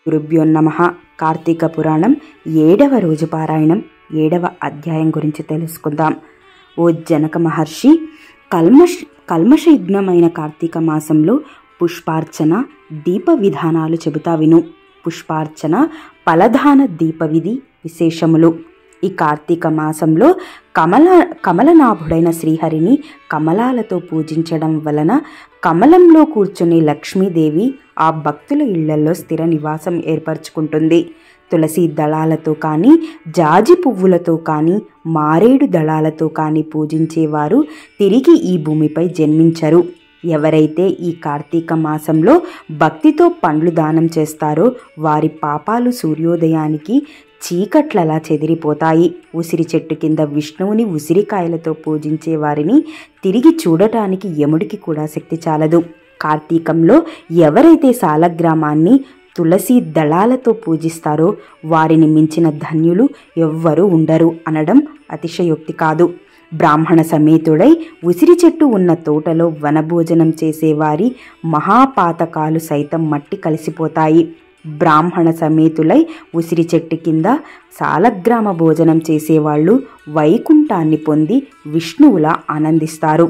గురుభ్యో నమః. కార్తీక పురాణం 7వ రోజు పారాయణం 7వ అధ్యాయం గురించి తెలుసుకుందాం. ఓ జనక మహర్షి, కల్మషయుగ్నమైన కార్తీక మాసంలో పుష్పార్చన దీప విధానాలు చెబుతా విను. పుష్పార్చన ఫలదాన దీప విధి విశేషములు. ఈ కార్తీక మాసంలో కమలనాభుడైన శ్రీహరిని కమలాలతో పూజించడం వలన కమలంలో కూర్చునే లక్ష్మీదేవి ఆ భక్తుల ఇళ్లలో స్థిర నివాసం ఏర్పరచుకుంటుంది. తులసి దళాలతో కానీ, జాజి పువ్వులతో కానీ, మారేడు దళాలతో కానీ పూజించేవారు తిరిగి ఈ భూమిపై జన్మించరు. ఎవరైతే ఈ కార్తీక మాసంలో భక్తితో పండ్లు దానం చేస్తారో వారి పాపాలు సూర్యోదయానికి చీకట్లలా చెదిరిపోతాయి. ఉసిరి చెట్టు కింద విష్ణువుని ఉసిరికాయలతో పూజించే వారిని తిరిగి చూడటానికి యముడికి కూడా శక్తి చాలదు. కార్తీకంలో ఎవరైతే సాలగ్రామాన్ని తులసి దళాలతో పూజిస్తారో వారిని మించిన ధన్యులు ఎవ్వరూ ఉండరు అనడం అతిశయోక్తి కాదు. బ్రాహ్మణ సమేతుడై ఉసిరి చెట్టు ఉన్న తోటలో వనభోజనం చేసేవారి మహాపాతకాలు సైతం మట్టి కలిసిపోతాయి. బ్రాహ్మణ సమేతులై ఉసిరి చెట్టు కింద సాలగ్రామ భోజనం చేసేవాళ్ళు వైకుంఠాన్ని పొంది విష్ణువులా ఆనందిస్తారు.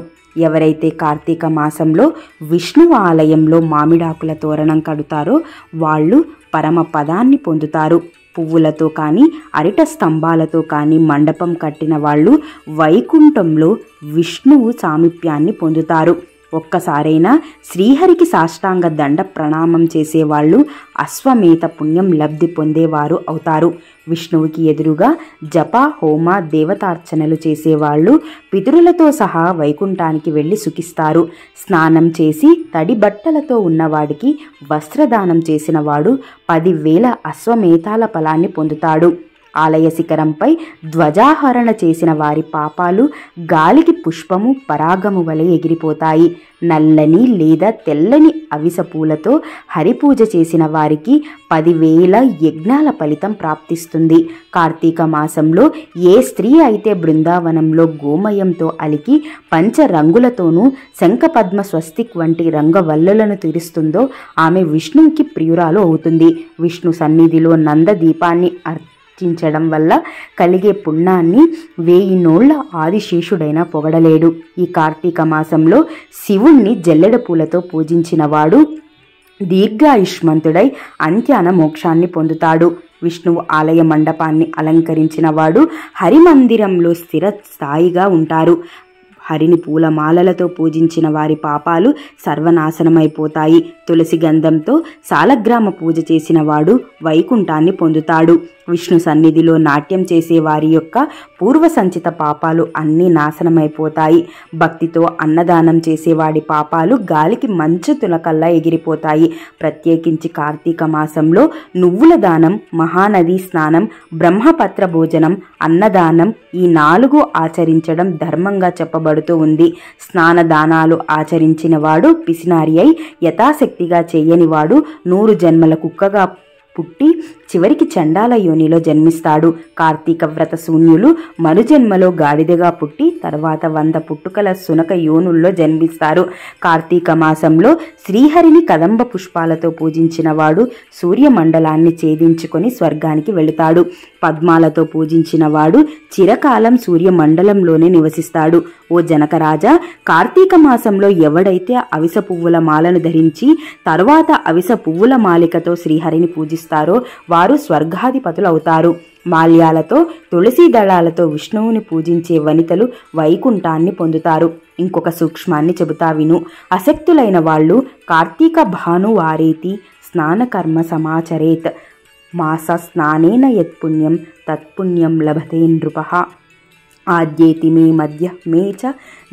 ఎవరైతే కార్తీక మాసంలో విష్ణువు ఆలయంలో మామిడాకుల తోరణం కడుతారో వాళ్ళు పరమ పదాన్ని పొందుతారు. పువ్వులతో కానీ, అరిట స్తంభాలతో కానీ మండపం కట్టిన వాళ్ళు వైకుంఠంలో విష్ణువు సామీప్యాన్ని పొందుతారు. ఒక్కసారైనా శ్రీహరికి సాష్టాంగ దండ ప్రణామం చేసేవాళ్ళు అశ్వమేధ పుణ్యం లబ్ధి పొందేవారు అవుతారు. విష్ణువుకి ఎదురుగా జప హోమ దేవతార్చనలు చేసేవాళ్ళు పితరులతో సహా వైకుంఠానికి వెళ్ళి సుఖిస్తారు. స్నానం చేసి తడి బట్టలతో ఉన్నవాడికి వస్త్రదానం చేసిన వాడు 10,000 అశ్వమేధాల ఫలాన్ని పొందుతాడు. ఆలయ శిఖరంపై ధ్వజాహరణ చేసిన వారి పాపాలు గాలికి పుష్పము పరాగము వలె ఎగిరిపోతాయి. నల్లని లేదా తెల్లని అవిస పూలతో హరిపూజ చేసిన వారికి 10,000 యజ్ఞాల ఫలితం ప్రాప్తిస్తుంది. కార్తీక మాసంలో ఏ స్త్రీ అయితే బృందావనంలో గోమయంతో అలికి పంచరంగులతోనూ శంఖపద్మ స్వస్తిక్ వంటి రంగవల్లులను తీరుస్తుందో ఆమె విష్ణువుకి ప్రియురాలు అవుతుంది. విష్ణు సన్నిధిలో నంద దీపాన్ని చించడం వల్ల కలిగే పుణ్యాన్ని 1000 నోళ్ల ఆదిశేషుడైన పొగడలేడు. ఈ కార్తీక మాసంలో శివుణ్ణి జల్లెడ పూలతో పూజించిన వాడు దీర్ఘాయుష్మంతుడై అంత్యాన మోక్షాన్ని పొందుతాడు. విష్ణువు ఆలయ మండపాన్ని అలంకరించిన వాడు హరిమందిరంలో స్థిర స్థాయిగా ఉంటారు. హరిని పూలమాలలతో పూజించిన వారి పాపాలు సర్వనాశనమైపోతాయి. తులసి గంధంతో సాలగ్రామ పూజ చేసిన వాడు వైకుంఠాన్ని పొందుతాడు. విష్ణు సన్నిధిలో నాట్యం చేసే వారి యొక్క పూర్వ సంచిత పాపాలు అన్నీ నాశనమైపోతాయి. భక్తితో అన్నదానం చేసేవాడి పాపాలు గాలికి మంచు తులకల్లా ఎగిరిపోతాయి. ప్రత్యేకించి కార్తీక మాసంలో నువ్వుల దానం, మహానది స్నానం, బ్రహ్మపత్ర భోజనం, అన్నదానం ఈ 4 ఆచరించడం ధర్మంగా చెప్పబడుతూ ఉంది. స్నాన దానాలు ఆచరించిన వాడు పిసినారి అయి యథాశక్తిగా చేయనివాడు 100 జన్మల కుక్కగా పుట్టి చివరికి చండాల యోనిలో జన్మిస్తాడు. కార్తీక వ్రత శూన్యులు మరుజన్మలో గాడిదగా పుట్టి తర్వాత 100 పుట్టుకల సునక యోనుల్లో జన్మిస్తారు. కార్తీక మాసంలో శ్రీహరిని కదంబ పుష్పాలతో పూజించిన వాడు సూర్యమండలాన్ని ఛేదించుకొని స్వర్గానికి వెళుతాడు. పద్మాలతో పూజించిన వాడు చిరకాలం సూర్యమండలంలోనే నివసిస్తాడు. ఓ జనకరాజా, కార్తీక మాసంలో ఎవడైతే అవిస పువ్వుల మాలను ధరించి తరువాత అవిస పువ్వుల మాలికతో శ్రీహరిని పూజిస్తారో వారు స్వర్గాధిపతులు అవుతారు. మాల్యాలతో తులసి దళాలతో విష్ణువుని పూజించే వనితలు వైకుంఠాన్ని పొందుతారు. ఇంకొక సూక్ష్మాన్ని చెబుతా విను. అశక్తులైన వాళ్ళు కార్తీక భానువారేతి స్నానకర్మ సమాచరేత్ మాస స్నానేన యత్పుణ్యం తత్పుణ్యం లభతే నృపః ఆద్యేతి మే మధ్య మే చ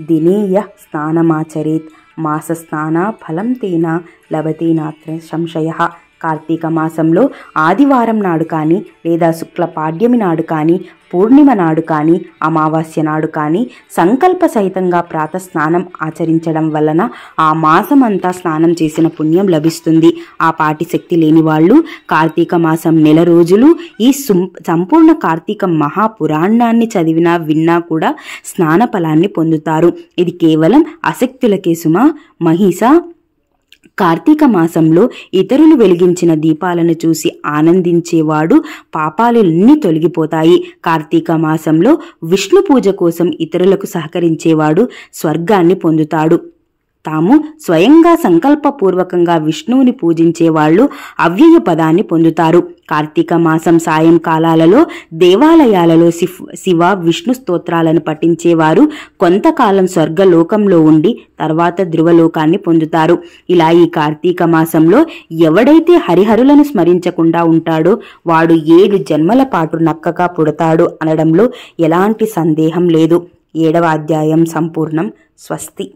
దినేయ స్నానమాచరేత్ మాస స్నాన ఫలం తేన లభతే నాత్ర సంశయః. కార్తీక మాసంలో ఆదివారం నాడు కానీ, లేదా శుక్ల పాడ్యమి నాడు కానీ, పూర్ణిమ నాడు కానీ, అమావాస్య నాడు కానీ సంకల్ప సహితంగా ప్రాతస్నానం ఆచరించడం వలన ఆ మాసమంతా స్నానం చేసిన పుణ్యం లభిస్తుంది. ఆ పాటి శక్తి లేని వాళ్ళు కార్తీక మాసం నెల రోజులు ఈ సంపూర్ణ కార్తీక మహాపురాణాన్ని చదివినా విన్నా కూడా స్నాన ఫలాన్ని పొందుతారు. ఇది కేవలం అశక్తులకే సుమా. మహిష కార్తీక మాసంలో ఇతరులు వెలిగించిన దీపాలను చూసి ఆనందించేవాడు పాపాలన్నీ తొలగిపోతాయి. కార్తీక మాసంలో విష్ణు పూజ కోసం ఇతరులకు సహకరించేవాడు స్వర్గాన్ని పొందుతాడు. తాము స్వయంగా సంకల్పపూర్వకంగా విష్ణువుని పూజించే వాళ్ళు అవ్యయ పదాన్ని పొందుతారు. కార్తీక మాసం సాయంకాలాలలో దేవాలయాలలో శివ విష్ణు స్తోత్రాలను పఠించేవారు కొంతకాలం స్వర్గలోకంలో ఉండి తర్వాత ధ్రువలోకాన్ని పొందుతారు. ఇలా ఈ కార్తీక మాసంలో ఎవడైతే హరిహరులను స్మరించకుండా ఉంటాడో వాడు 7 జన్మల పాటు నక్కగా పుడతాడు అనడంలో ఎలాంటి సందేహం లేదు. 7వ అధ్యాయం సంపూర్ణం. స్వస్తి.